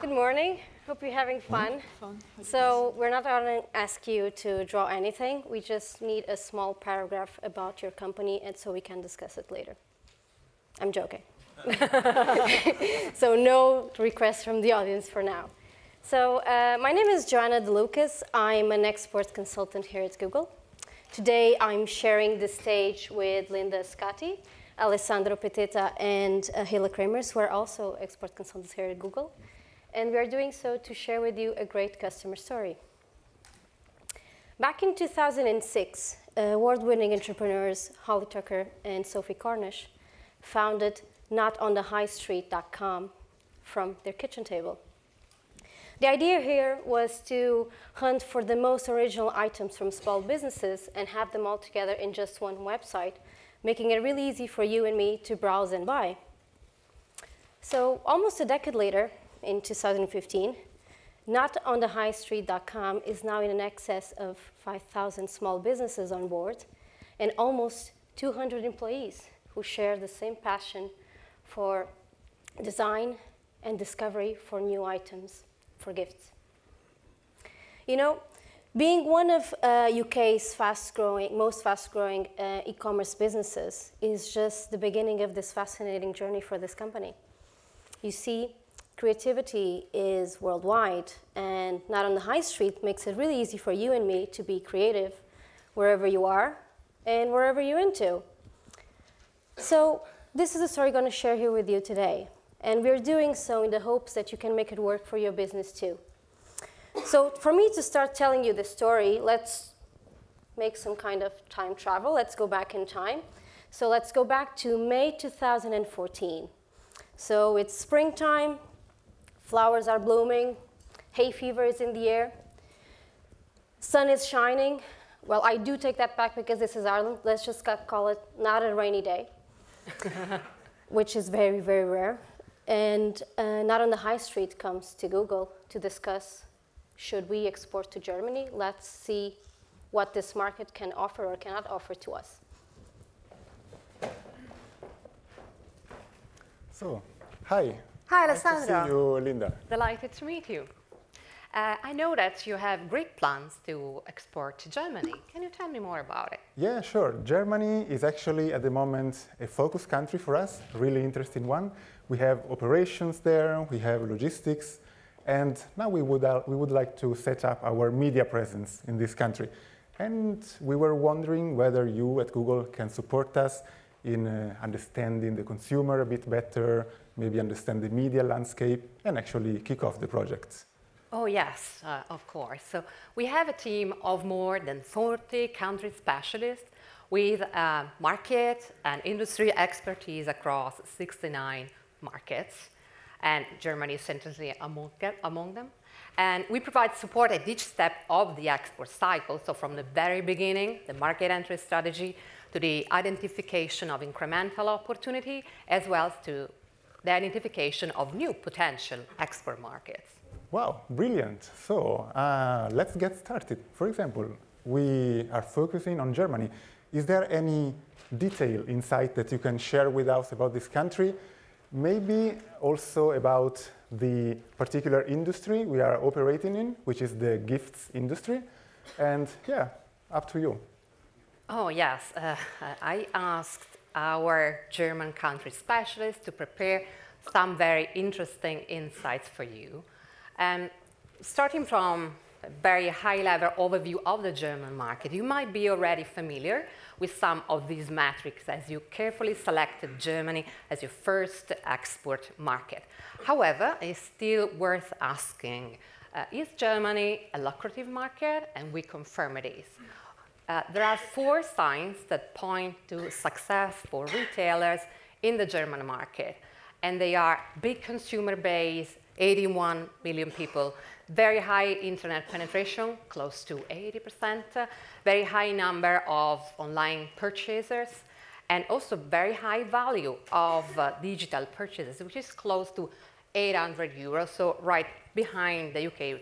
Good morning. Hope you're having fun. So we're not going to ask you to draw anything. We just need a small paragraph about your company, and so we can discuss it later. I'm joking. So no requests from the audience for now. So my name is Joana De Lucas. I'm an export consultant here at Google. Today I'm sharing the stage with Linda Scotti, Alessandro Petetta, and Hile Cremers, who are also export consultants here at Google. And we are doing so to share with you a great customer story. Back in 2006, award-winning entrepreneurs Holly Tucker and Sophie Cornish founded notonthehighstreet.com from their kitchen table. The idea here was to hunt for the most original items from small businesses and have them all together in just one website, making it really easy for you and me to browse and buy. So almost a decade later, in 2015, notonthehighstreet.com is now in excess of 5,000 small businesses on board and almost 200 employees who share the same passion for design and discovery for new items for gifts. You know, being one of UK's most fast-growing e-commerce businesses is just the beginning of this fascinating journey for this company. You see, creativity is worldwide, and Not on the High Street makes it really easy for you and me to be creative wherever you are and wherever you're into. So this is the story I'm going to share here with you today. And we're doing so in the hopes that you can make it work for your business too. So for me to start telling you the story, let's make some kind of time travel. Let's go back in time. So let's go back to May 2014. So it's springtime, flowers are blooming, hay fever is in the air, sun is shining. Well, I do take that back because this is Ireland. Let's just call it not a rainy day, which is very, very rare. And Not on the High Street comes to Google to discuss, should we export to Germany? Let's see what this market can offer or cannot offer to us. So, hi. Hi, Nice Alessandro. to see you, Linda. Delighted to meet you. I know that you have great plans to export to Germany. Can you tell me more about it? Yeah, sure. Germany is actually at the moment a focus country for us, a really interesting one. We have operations there, we have logistics, and now we would like to set up our media presence in this country. And we were wondering whether you at Google can support us in understanding the consumer a bit better, maybe understand the media landscape, and actually kick off the projects. Oh, yes, of course. So we have a team of more than 40 country specialists with market and industry expertise across 69 markets, and Germany is certainly among them. And we provide support at each step of the export cycle, so from the very beginning, the market entry strategy, to the identification of incremental opportunity, as well as to the identification of new potential export markets. Wow, brilliant. So let's get started. For example, we are focusing on Germany. Is there any detail, insight that you can share with us about this country? Maybe also about the particular industry we are operating in, which is the gifts industry. And yeah, up to you. Oh, yes. I asked our German country specialist to prepare some very interesting insights for you. And starting from a very high-level overview of the German market, you might be already familiar with some of these metrics as you carefully selected Germany as your first export market. However, it's still worth asking, is Germany a lucrative market? And we confirm it is. There are 4 signs that point to success for retailers in the German market. And they are big consumer base, 81 million people, very high internet penetration, close to 80%, very high number of online purchasers, and also very high value of digital purchases, which is close to 800 euros, so right behind the UK,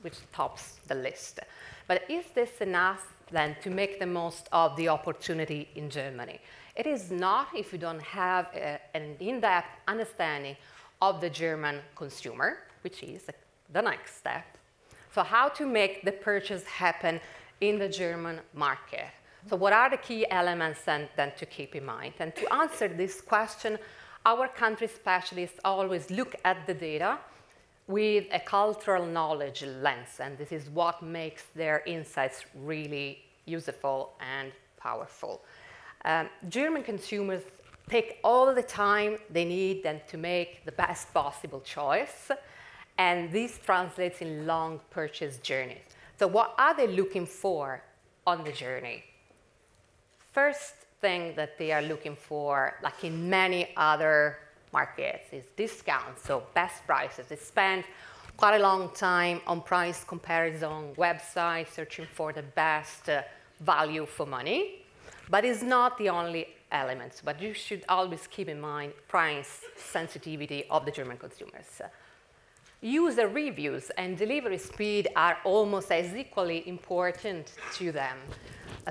which tops the list. But is this enough then to make the most of the opportunity in Germany? It is not if you don't have an in-depth understanding of the German consumer, which is the next step. So how to make the purchase happen in the German market? So what are the key elements then to keep in mind? And to answer this question, our country specialists always look at the data with a cultural knowledge lens, and this is what makes their insights really useful and powerful. German consumers take all the time they need then to make the best possible choice, and this translates in long purchase journeys. So what are they looking for on the journey? First thing that they are looking for, like in many other markets, is discounts, so best prices. They spend quite a long time on price comparison websites, searching for the best value for money. But it's not the only element, but you should always keep in mind price sensitivity of the German consumers. User reviews and delivery speed are almost as equally important to them.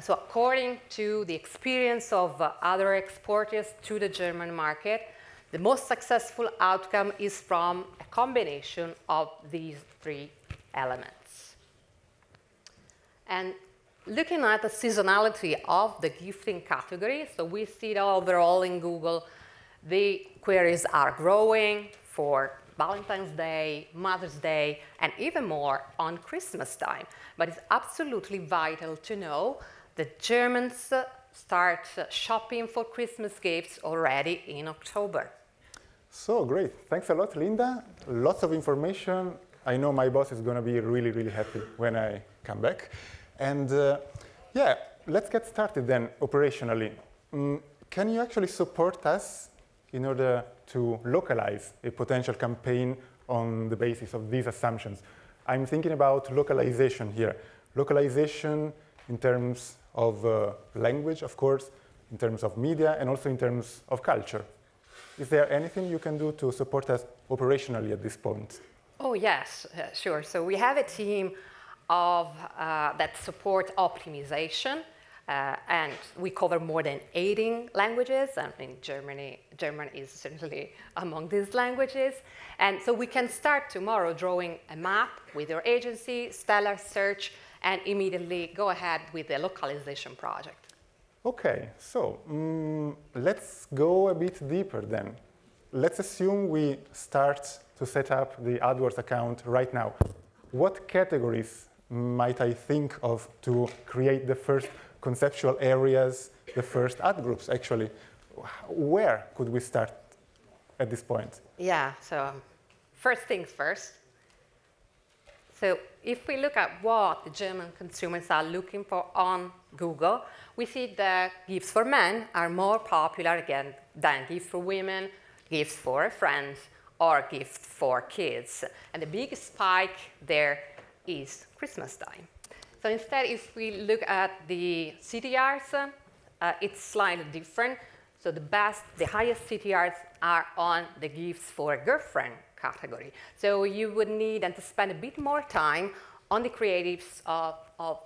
So according to the experience of other exporters to the German market, the most successful outcome is from a combination of these three elements. And looking at the seasonality of the gifting category, so we see that overall in Google, the queries are growing for Valentine's Day, Mother's Day, and even more on Christmas time. But it's absolutely vital to know that Germans start shopping for Christmas gifts already in October. So great. Thanks a lot, Linda. Lots of information. I know my boss is going to be really, really happy when I come back. And yeah, let's get started then operationally. Can you actually support us in order to localize a potential campaign on the basis of these assumptions? I'm thinking about localization here. Localization in terms of language, of course, in terms of media, and also in terms of culture. Is there anything you can do to support us operationally at this point? Oh, yes, sure. So we have a team of that support optimization, and we cover more than 18 languages, and in German is certainly among these languages. And so we can start tomorrow drawing a map with your agency, stellar search, and immediately go ahead with the localization project. Okay, so let's go a bit deeper then. Let's assume we start to set up the AdWords account right now. What categories might I think of to create the first conceptual areas, the first ad groups actually? Where could we start at this point? Yeah, so first things first. So if we look at what the German consumers are looking for on Google, we see that gifts for men are more popular again than gifts for women, gifts for friends, or gifts for kids. And the big spike there is Christmas time. So instead, if we look at the CTRs, it's slightly different. So the highest CTRs are on the gifts for a girlfriend category. So you would need to spend a bit more time on the creatives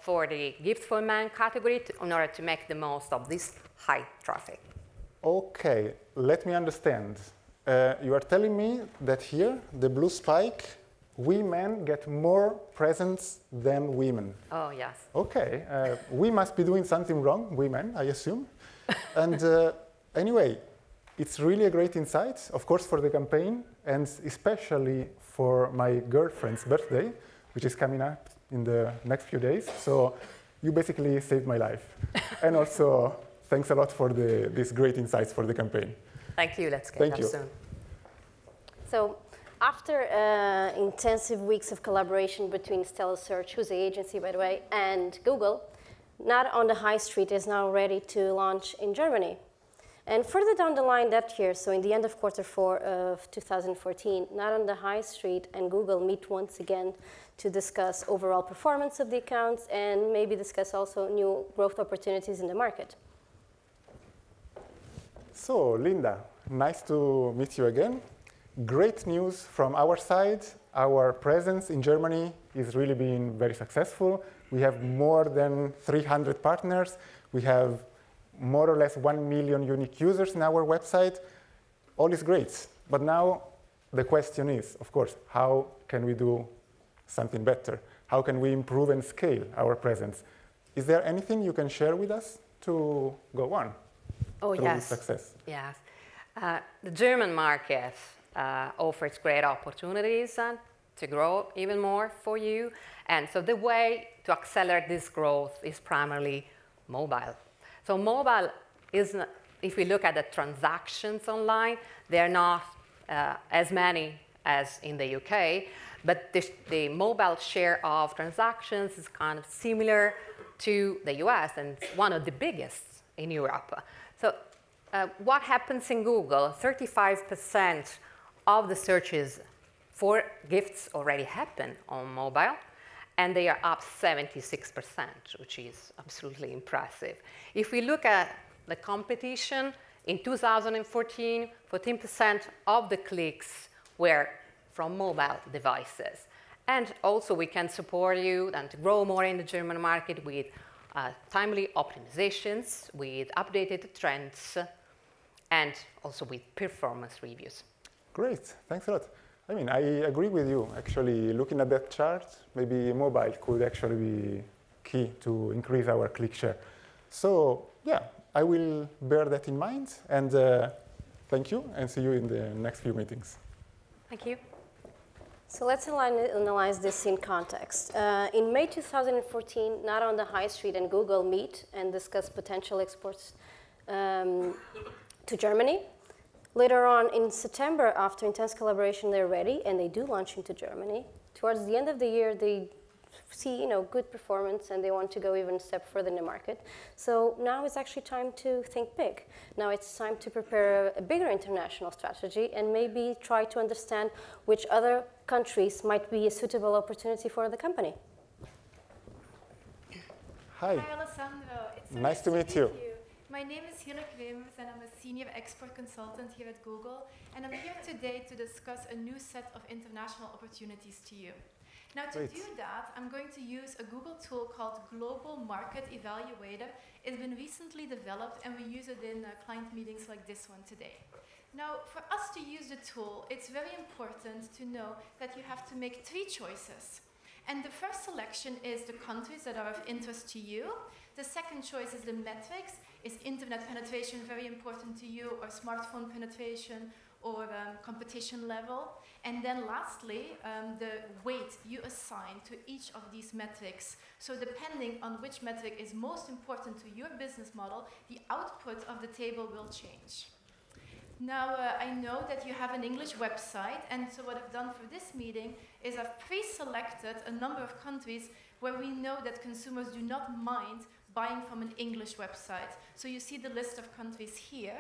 for the gifts for man category in order to make the most of this high traffic. Okay, let me understand. You are telling me that here, the blue spike, we men get more presents than women. Oh, yes. Okay, we must be doing something wrong, women, I assume. And anyway, it's really a great insight, of course, for the campaign, and especially for my girlfriend's birthday, which is coming up in the next few days. So you basically saved my life. And also, thanks a lot for these great insights for the campaign. Thank you. Let's get up soon. So after intensive weeks of collaboration between Stellar Search, who's the agency, by the way, and Google, Not on the High Street is now ready to launch in Germany. And further down the line that year, so in the end of Q4 of 2014, Not on the High Street and Google meet once again to discuss overall performance of the accounts and maybe discuss also new growth opportunities in the market. So, Linda, nice to meet you again. Great news from our side. Our presence in Germany is really being very successful. We have more than 300 partners. We have more or less 1 million unique users in our website. All is great. But now the question is, of course, how can we do something better? How can we improve and scale our presence? Is there anything you can share with us to go on through this success? Yes. The German market offers great opportunities to grow even more for you. And so the way to accelerate this growth is primarily mobile. So mobile is, if we look at the transactions online, they're not as many as in the UK, but the mobile share of transactions is kind of similar to the US, and it's one of the biggest in Europe. So what happens in Google? 35% of the searches for gifts already happen on mobile, and they are up 76%, which is absolutely impressive. If we look at the competition, in 2014, 14% of the clicks were from mobile devices. And also we can support you and to grow more in the German market with timely optimizations, with updated trends, and also with performance reviews. Great, thanks a lot. I mean, I agree with you. Actually, looking at that chart, maybe mobile could actually be key to increase our click share. So, yeah, I will bear that in mind. And thank you, and see you in the next few meetings. Thank you. So let's analyze this in context. In May 2014, Nara on the High Street and Google meet and discuss potential exports to Germany. Later on, in September, after intense collaboration, they're ready, and they do launch into Germany. Towards the end of the year, they see good performance, and they want to go even a step further in the market. So now it's actually time to think big. Now it's time to prepare a bigger international strategy and maybe try to understand which other countries might be a suitable opportunity for the company. Hi. Hi, Alessandro. It's so nice to meet you. My name is Hile, and I'm a senior export consultant here at Google. And I'm here today to discuss a new set of international opportunities to you. Now, to do that, I'm going to use a Google tool called Global Market Evaluator. It's been recently developed, and we use it in client meetings like this one today. Now, for us to use the tool, it's very important to know that you have to make 3 choices. And the first selection is the countries that are of interest to you. The second choice is the metrics. Is internet penetration very important to you, or smartphone penetration, or competition level? And then lastly, the weight you assign to each of these metrics. So depending on which metric is most important to your business model, the output of the table will change. Now, I know that you have an English website, and so what I've done for this meeting is I've pre-selected a number of countries where we know that consumers do not mind buying from an English website. So you see the list of countries here,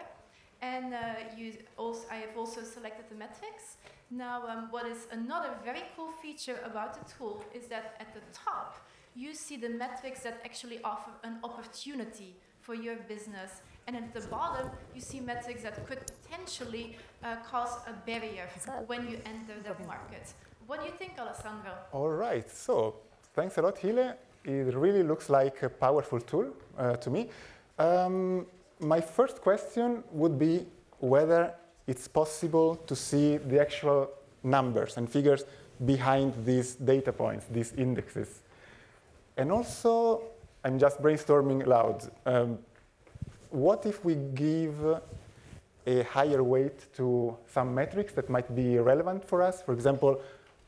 and I have also selected the metrics. Now, what is another very cool feature about the tool is that at the top, you see the metrics that actually offer an opportunity for your business. And at the bottom, you see metrics that could potentially cause a barrier when you enter that market. What do you think, Alessandro? All right, so thanks a lot, Hile. It really looks like a powerful tool to me. My first question would be whether it's possible to see the actual numbers and figures behind these data points, these indexes. And also, I'm just brainstorming loud. What if we give a higher weight to some metrics that might be relevant for us? For example,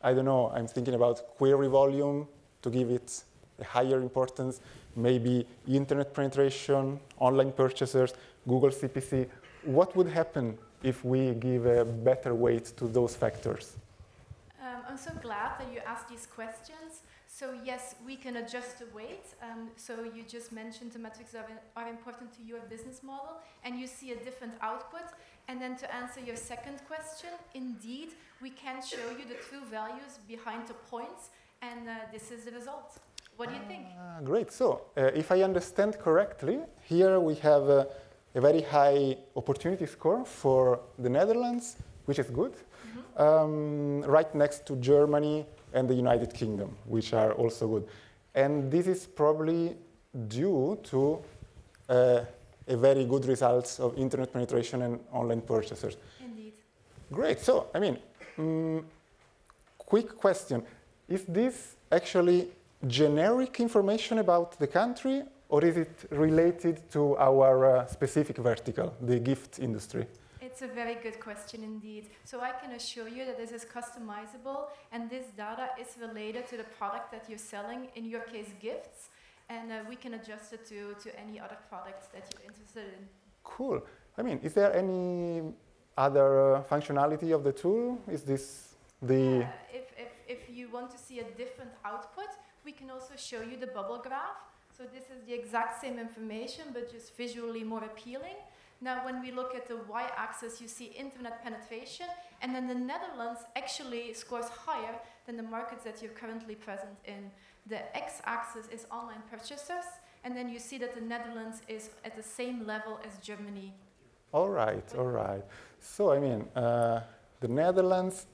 I don't know, I'm thinking about query volume, to give it a higher importance, maybe internet penetration, online purchasers, Google CPC. What would happen if we give a better weight to those factors? I'm so glad that you asked these questions. So yes, we can adjust the weight. So you just mentioned the metrics that are important to your business model, and you see a different output. And then to answer your second question, indeed, we can show you the true values behind the points, and this is the result. What do you think? Great. So if I understand correctly, here we have a very high opportunity score for the Netherlands, which is good, right next to Germany and the United Kingdom, which are also good. And this is probably due to a very good results of internet penetration and online purchasers. Indeed. Great. So, I mean, quick question. Is this actually generic information about the country, or is it related to our specific vertical, the gift industry? It's a very good question indeed. So I can assure you that this is customizable, and this data is related to the product that you're selling, in your case gifts, and we can adjust it to any other products that you're interested in. Cool. I mean, is there any other functionality of the tool? Is this the... If you want to see a different output, we can also show you the bubble graph. So this is the exact same information, but just visually more appealing. Now, when we look at the y-axis, you see internet penetration, and then the Netherlands actually scores higher than the markets that you're currently present in. The x-axis is online purchasers, and then you see that the Netherlands is at the same level as Germany. All right, all right. So, I mean, the Netherlands,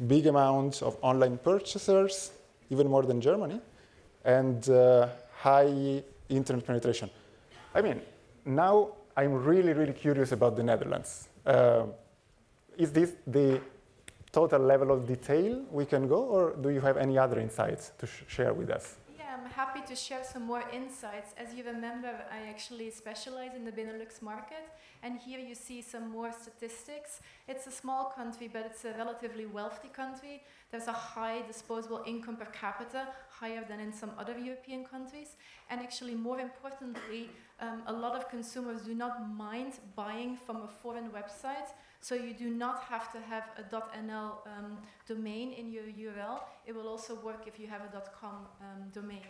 big amount of online purchasers, even more than Germany, and high internet penetration. I mean, now I'm really, really curious about the Netherlands. Is this the total level of detail we can go, or do you have any other insights to share with us? Yeah, I'm happy to share some more insights. As you remember, I actually specialize in the Benelux market, and here you see some more statistics. It's a small country, but it's a relatively wealthy country. There's a high disposable income per capita, higher than in some other European countries. And actually, more importantly, a lot of consumers do not mind buying from a foreign website. So you do not have to have a .nl domain in your URL. It will also work if you have a .com domain.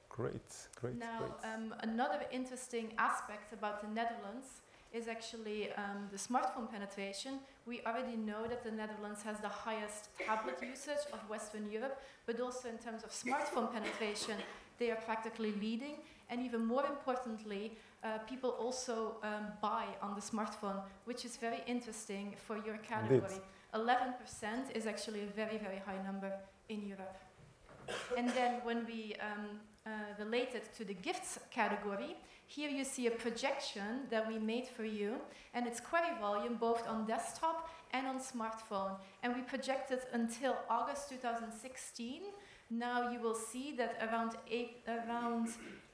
Great, great, now, great. Another interesting aspect about the Netherlands is actually the smartphone penetration. We already know that the Netherlands has the highest tablet usage of Western Europe, but also in terms of smartphone penetration, they are practically leading. And even more importantly, people also buy on the smartphone, which is very interesting for your category. 11% is actually a very, very high number in Europe. And then when we relate it to the gifts category, here you see a projection that we made for you, and it's query volume both on desktop and on smartphone. And we projected until August 2016. Now you will see that around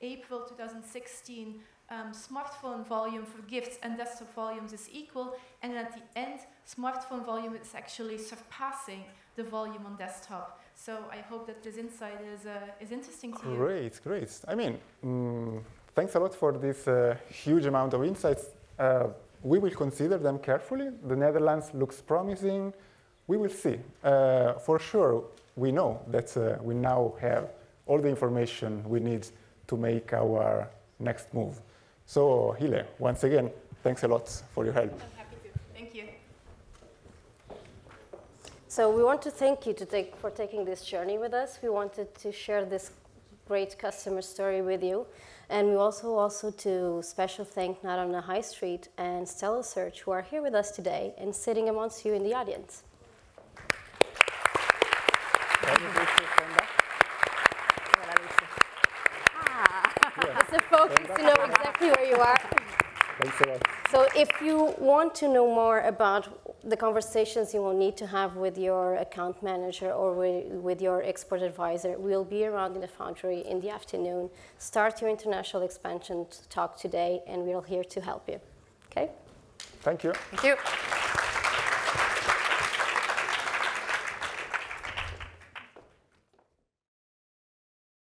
April 2016, smartphone volume for gifts and desktop volumes is equal, and at the end, smartphone volume is actually surpassing the volume on desktop. So I hope that this insight is interesting to you. Great, great. I mean, thanks a lot for this huge amount of insights. We will consider them carefully. The Netherlands looks promising. We will see. For sure, we know that we now have all the information we need to make our next move. So, Hile, once again, thanks a lot for your help. I'm happy to. Thank you. So we want to thank you for taking this journey with us. We wanted to share this great customer story with you. And we also to special thank Naranja High Street and Stella Search, who are here with us today and sitting amongst you in the audience. It's a focus to know exactly where you are. Thanks a lot. So if you want to know more about the conversations you will need to have with your account manager or with your export advisor, we'll be around in the foundry in the afternoon. Start your international expansion talk today, and we're here to help you. Okay? Thank you. Thank you.